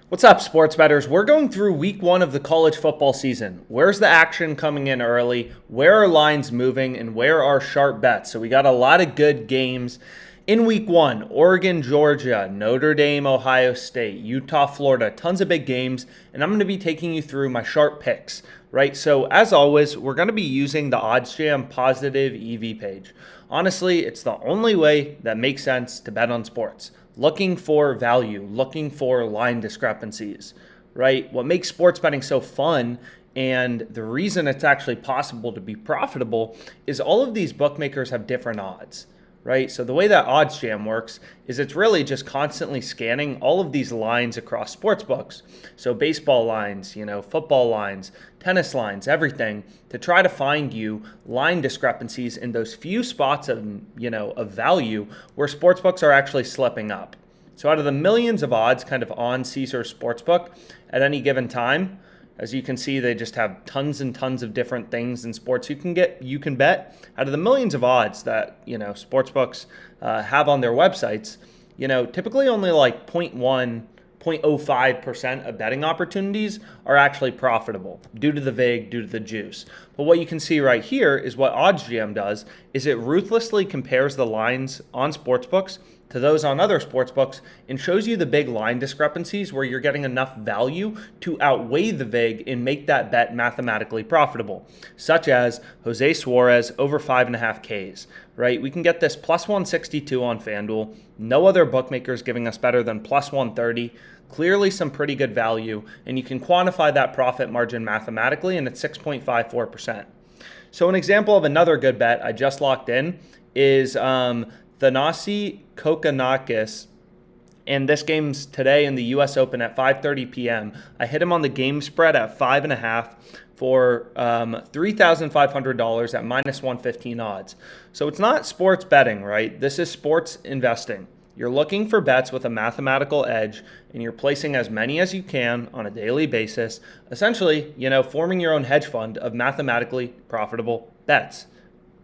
What's up, sports bettors? We're going through week one of the college football season. Where's the action coming in early? Where are lines moving? And where are sharp bets? So we got a lot of good games in week one. Oregon, Georgia, Notre Dame, Ohio State, Utah, Florida, tons of big games. And I'm going to be taking you through my sharp picks, right? So as always, we're going to be using the OddsJam Positive EV page. Honestly, it's the only way that makes sense to bet on sports. Looking for value, looking for line discrepancies, right? What makes sports betting so fun and the reason it's actually possible to be profitable is all of these bookmakers have different odds, right? So the way that OddsJam works is it's really just constantly scanning all of these lines across sports books. So baseball lines, football lines, tennis lines, everything, to try to find you line discrepancies in those few spots of value where sports books are actually slipping up. So out of the millions of odds kind of on Caesars Sportsbook at any given time, as you can see, they just have tons and tons of different things in sports you can bet. Out of the millions of odds that, sportsbooks have on their websites, typically only like 0.1, 0.05% of betting opportunities are actually profitable due to the vig, due to the juice. But what you can see right here is what OddsJam does is it ruthlessly compares the lines on sportsbooks to those on other sportsbooks and shows you the big line discrepancies where you're getting enough value to outweigh the vig and make that bet mathematically profitable, such as Jose Suarez over 5.5 Ks, right? We can get this plus 162 on FanDuel. No other bookmakers giving us better than plus 130. Clearly some pretty good value, and you can quantify that profit margin mathematically, and it's 6.54%. So an example of another good bet I just locked in is Thanasi Kokkinakis, and this game's today in the U.S. Open at 5:30 p.m. I hit him on the game spread at 5.5 for $3,500 at minus 115 odds. So it's not sports betting, right? This is sports investing. You're looking for bets with a mathematical edge, and you're placing as many as you can on a daily basis, essentially, forming your own hedge fund of mathematically profitable bets.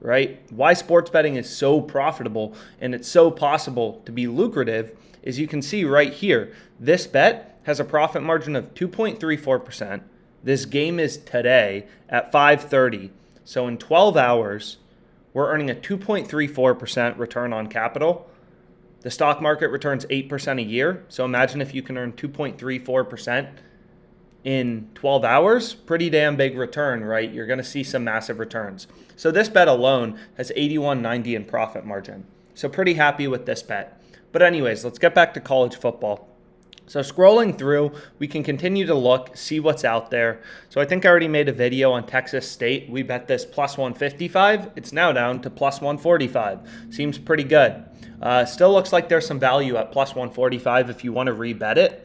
Right? Why sports betting is so profitable and it's so possible to be lucrative is you can see right here, this bet has a profit margin of 2.34%. This game is today at 5:30. So in 12 hours, we're earning a 2.34% return on capital. The stock market returns 8% a year. So imagine if you can earn 2.34% in 12 hours, pretty damn big return, right? You're going to see some massive returns. So this bet alone has 81.90 in profit margin. So pretty happy with this bet. But anyways, let's get back to college football. So scrolling through, we can continue to look, see what's out there. So I think I already made a video on Texas State. We bet this plus 155. It's now down to plus 145. Seems pretty good. Still looks like there's some value at plus 145 if you want to rebet it.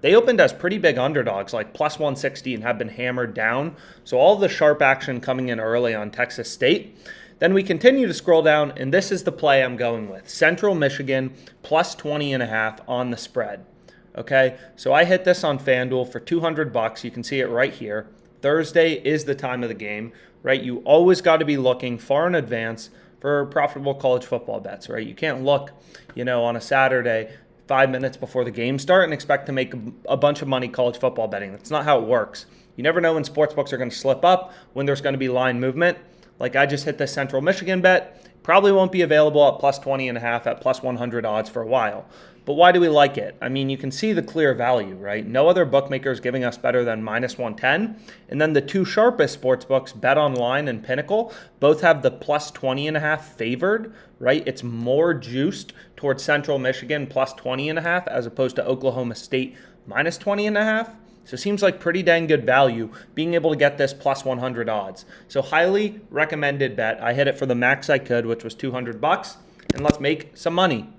They opened as pretty big underdogs, like plus 160, and have been hammered down. So all of the sharp action coming in early on Texas State. Then we continue to scroll down, and this is the play I'm going with. Central Michigan plus 20.5 on the spread. Okay, so I hit this on FanDuel for $200. You can see it right here. Thursday is the time of the game, right? You always got to be looking far in advance for profitable college football bets, right? You can't look, on a Saturday 5 minutes before the game start and expect to make a bunch of money college football betting. That's not how it works. You never know when sportsbooks are going to slip up, when there's going to be line movement. Like I just hit this Central Michigan bet. Probably won't be available at plus 20.5 at plus 100 odds for a while. But why do we like it? I mean, you can see the clear value, right? No other bookmaker is giving us better than minus 110. And then the two sharpest sports books, Bet Online and Pinnacle, both have the plus 20.5 favored, right? It's more juiced towards Central Michigan plus 20.5 as opposed to Oklahoma State minus 20.5. So it seems like pretty dang good value being able to get this plus 100 odds. So highly recommended bet. I hit it for the max I could, which was $200. And let's make some money.